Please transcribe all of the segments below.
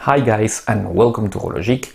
Hi guys and welcome to Horologique,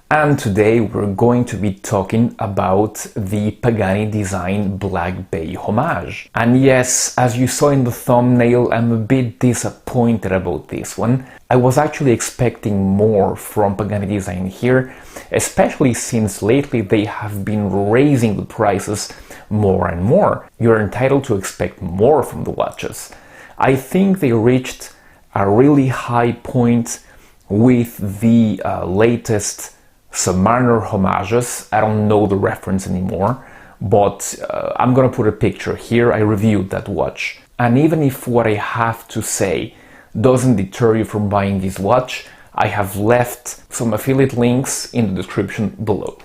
and today we're going to be talking about the Pagani Design Black Bay Homage. And yes, as you saw in the thumbnail, I'm a bit disappointed about this one. I was actually expecting more from Pagani Design here, especially since lately they have been raising the prices more and more. You're entitled to expect more from the watches. I think they reached a really high point with the latest Submariner homages. I don't know the reference anymore, but I'm gonna put a picture here. I reviewed that watch, and even if what I have to say doesn't deter you from buying this watch, I have left some affiliate links in the description below.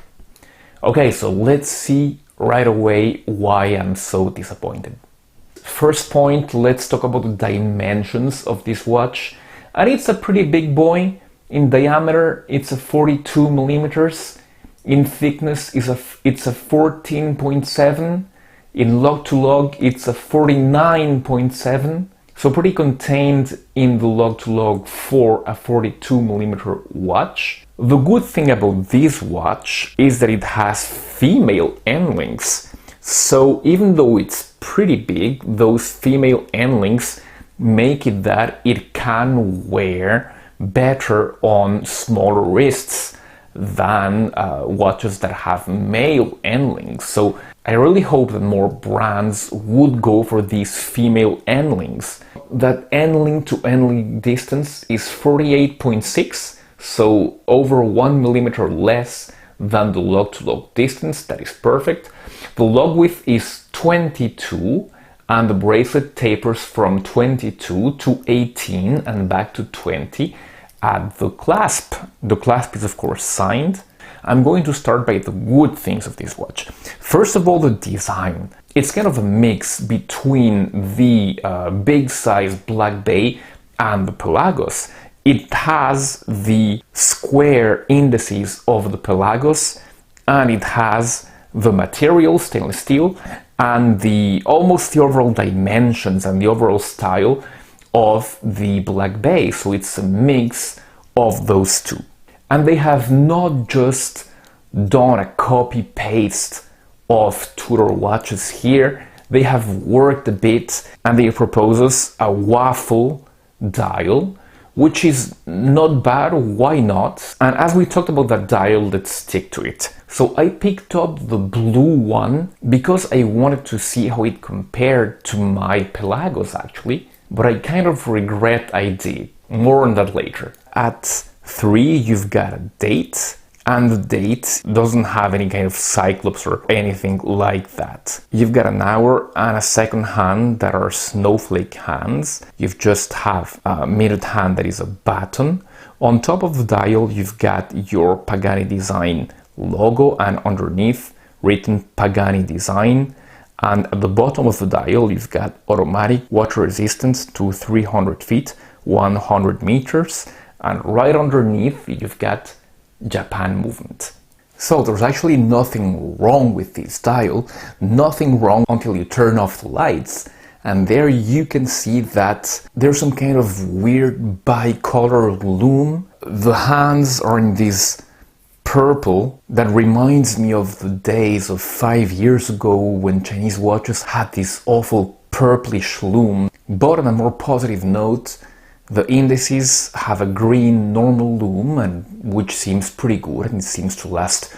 Okay, so let's see right away why I'm so disappointed. First point, let's talk about the dimensions of this watch. And it's a pretty big boy. In diameter, it's a 42 millimeters. In thickness, it's a 14.7. In lug to lug, it's a 49.7. So pretty contained in the lug to lug for a 42 millimeter watch. The good thing about this watch is that it has female end links. So even though it's pretty big, those female end links make it that it can wear better on smaller wrists than watches that have male end links. So I really hope that more brands would go for these female end links. That end link to end link distance is 48.6, so over 1 millimeter less than the lug to lug distance. That is perfect. The lug width is 22, and the bracelet tapers from 22 to 18 and back to 20 at the clasp. The clasp is of course signed. I'm going to start by the good things of this watch. First of all, the design. It's kind of a mix between the big size Black Bay and the Pelagos. It has the square indices of the Pelagos, and it has the material, stainless steel, and the overall dimensions and the overall style of the Black Bay. So it's a mix of those two. And they have not just done a copy-paste of Tudor watches here. They have worked a bit, and they propose us a waffle dial, which is not bad. Why not? And as we talked about that dial, let's stick to it. So I picked up the blue one because I wanted to see how it compared to my Pelagos actually, but I kind of regret I did. More on that later. At 3 you've got a date, and the date doesn't have any kind of cyclops or anything like that. You've got an hour and a second hand that are snowflake hands. You just have a minute hand that is a baton. On top of the dial you've got your Pagani Design logo, and underneath written Pagani Design. And at the bottom of the dial you've got automatic, water resistance to 300 feet, 100 meters, and right underneath you've got Japan movement. So there's actually nothing wrong with this dial, nothing wrong until you turn off the lights, and there you can see that there's some kind of weird bicolor lume. The hands are in this purple that reminds me of the days of 5 years ago when Chinese watches had this awful purplish lume. But on a more positive note, the indices have a green normal lume, and which seems pretty good, and it seems to last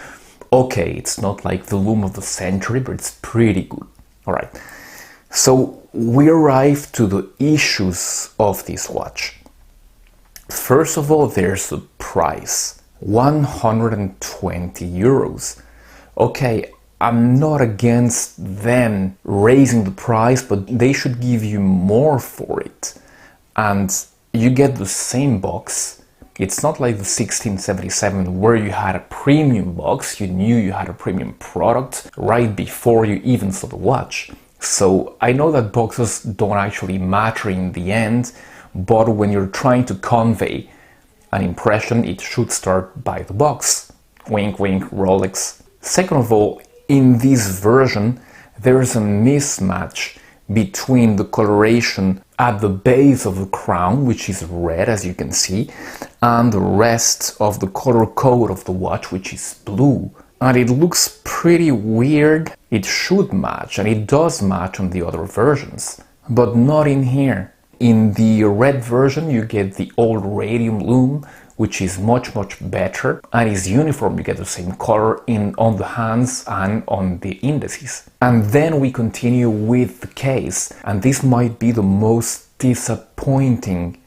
okay. It's not like the lume of the century, but it's pretty good. Alright, so we arrive to the issues of this watch. First of all, there's the price. 120 euros. Okay, I'm not against them raising the price, but they should give you more for it. And you get the same box. It's not like the 1677 where you had a premium box. You knew you had a premium product right before you even saw the watch. So I know that boxes don't actually matter in the end, but when you're trying to convey an impression, it should start by the box. Wink, wink, Rolex. Second of all, in this version, there is a mismatch between the coloration at the base of the crown, which is red as you can see, and the rest of the color code of the watch, which is blue. And it looks pretty weird. It should match, and it does match on the other versions, but not in here. In the red version you get the old radium lume, which is much better and is uniform. You get the same color on the hands and on the indices. And then we continue with the case, and this might be the most disappointing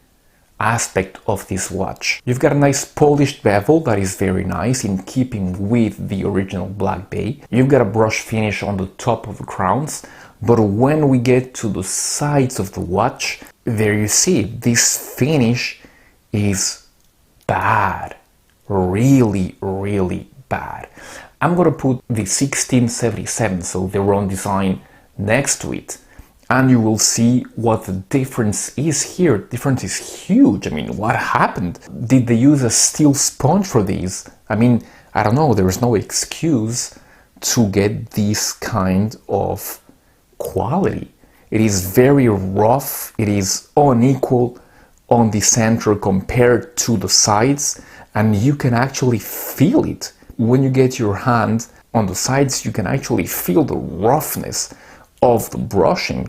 aspect of this watch. You've got a nice polished bevel that is very nice, in keeping with the original Black Bay. You've got a brush finish on the top of the crowns, but when we get to the sides of the watch, there you see, this finish is bad. Really bad. I'm gonna put the 1677, so their own design, next to it, and you will see what the difference is here. The difference is huge. I mean, what happened? Did they use a steel sponge for these? I mean, I don't know, there is no excuse to get this kind of quality. It is very rough, it is unequal on the center compared to the sides, and you can actually feel it. When you get your hand on the sides, you can actually feel the roughness of the brushing.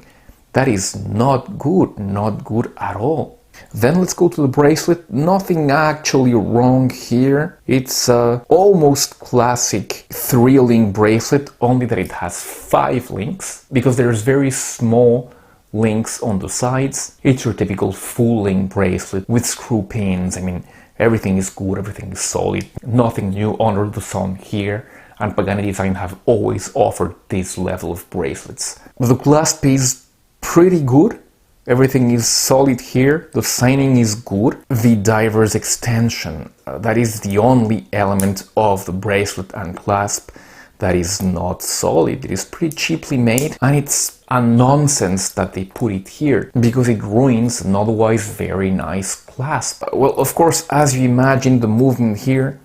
That is not good at all. Then let's go to the bracelet. Nothing actually wrong here. It's almost classic 3-link bracelet, only that it has 5 links, because there's very small links on the sides. It's your typical full link bracelet with screw pins. I mean, everything is good, everything is solid, nothing new under the sun here, and Pagani Design have always offered this level of bracelets. The clasp is pretty good, everything is solid here, the signing is good. The diver's extension, that is the only element of the bracelet and clasp that is not solid. It is pretty cheaply made, and it's a nonsense that they put it here, because it ruins an otherwise very nice clasp. Well, of course, as you imagine, the movement here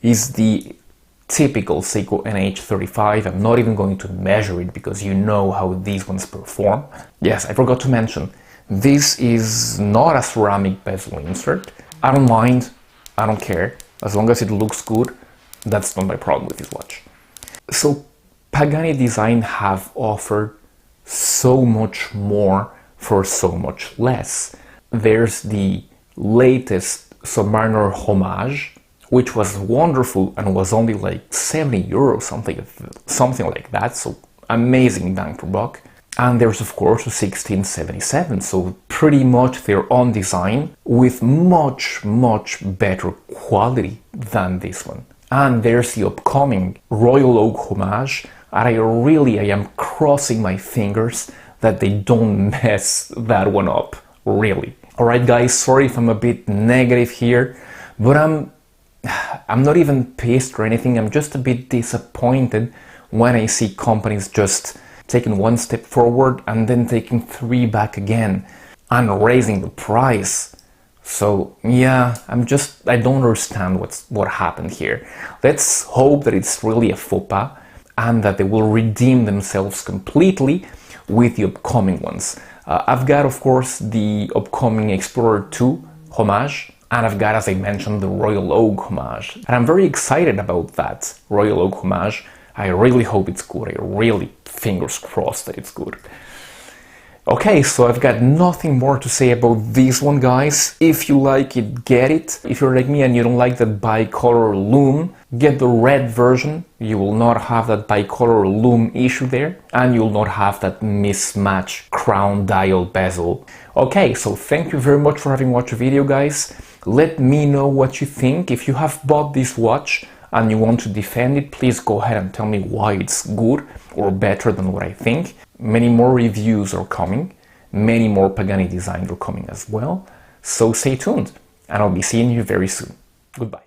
is the typical Seiko NH35. I'm not even going to measure it, because you know how these ones perform. Yes, I forgot to mention, this is not a ceramic bezel insert. I don't mind, I don't care, as long as it looks good. That's not my problem with this watch. So Pagani Design have offered so much more for so much less. There's the latest Submariner Homage, which was wonderful and was only like 70 euros, something like that, so amazing bang for buck. And there's of course the 1677, so pretty much their own design with much better quality than this one. And there's the upcoming Royal Oak Homage, and I am crossing my fingers that they don't mess that one up, really. Alright guys, sorry if I'm a bit negative here, but I'm not even pissed or anything, I'm just a bit disappointed when I see companies just taking 1 step forward and then taking 3 back again, and raising the price. So yeah, I don't understand what happened here. Let's hope that it's really a faux pas and that they will redeem themselves completely with the upcoming ones. I've got, of course, the upcoming Explorer 2 Homage, and I've got, as I mentioned, the Royal Oak Homage. And I'm very excited about that Royal Oak Homage. I really hope it's good. I really, fingers crossed that it's good. Okay, so I've got nothing more to say about this one, guys. If you like it, get it. If you're like me and you don't like that bicolor lume, get the red version. You will not have that bicolor lume issue there, and you'll not have that mismatch crown dial bezel. Okay, so thank you very much for having watched the video, guys. Let me know what you think. If you have bought this watch and you want to defend it, please go ahead and tell me why it's good or better than what I think. Many more reviews are coming, many more Pagani designs are coming as well, so stay tuned, and I'll be seeing you very soon. Goodbye.